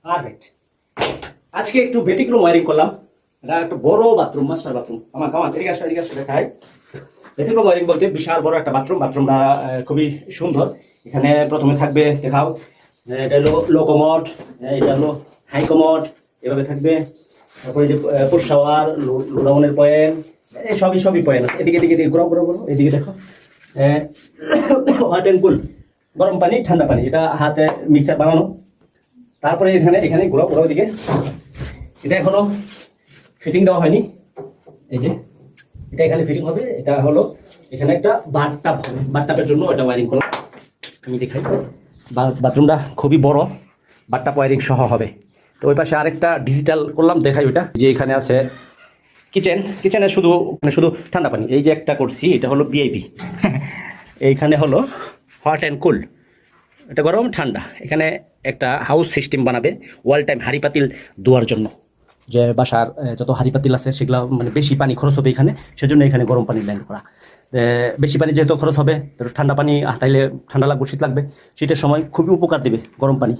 Perfect. আজকে একটু ব্যতিক্রম ওয়ারিং করলাম। এটা একটা বড় বাথরুম, মাস্টার বাথরুম। আমার এদিকে আসো দেখাই। ব্যতিক্রম ওয়ারিং বলতে বিশাল বড় একটা বাথরুম। বাথরুমটা খুবই সুন্দর। এখানে প্রথমে থাকবে, দেখাও, এটা হলো লো কমোড, এটা হলো হাই কমোড, এভাবে থাকবে। তারপরে যে পুশ শাওয়ার, লো ডাউনের পয়েন্ট, সবই পয়েন্ট আছে। এদিকে ঘুরো, এদিকে দেখো, হট অ্যান্ড কুল, গরম পানি ঠান্ডা পানি, এটা হাতে মিক্সার বানানো। তারপরে এখানে ঘুরো এদিকে। এটা এখনো ফিটিং দেওয়া হয়নি। এই যে এটা এখানে ফিটিং হবে। এটা হলো এখানে একটা বাথটাব হবে, বাথটাবের জন্য এটা ওয়ারিং করলাম। আমি দেখাই, বাথরুমটা খুবই বড়, বাথটাব ওয়ারিং সহ হবে। তো ওই পাশে আরেকটা ডিজিটাল করলাম, দেখাই ওইটা। যে এখানে আছে কিচেনে শুধু ঠান্ডা পানি। এই যে একটা করছি, এটা হলো ভিআইপি। এইখানে হলো হট অ্যান্ড কুল, এটা গরম ঠান্ডা। এখানে একটা হাউস সিস্টেম বানাবে ওয়াল টাইম হাঁড়ি পাতিল ধোয়ার জন্য। যে বাসার যত হাঁড়ি পাতিল আছে সেগুলো মানে বেশি পানি খরচ হবে এখানে, সেজন্য এখানে গরম পানি লাইন করা। বেশি পানি যেহেতু খরচ হবে, তো ঠান্ডা পানি তাইলে ঠান্ডা লাগবে, শীত লাগবে। শীতের সময় খুবই উপকার দেবে গরম পানি।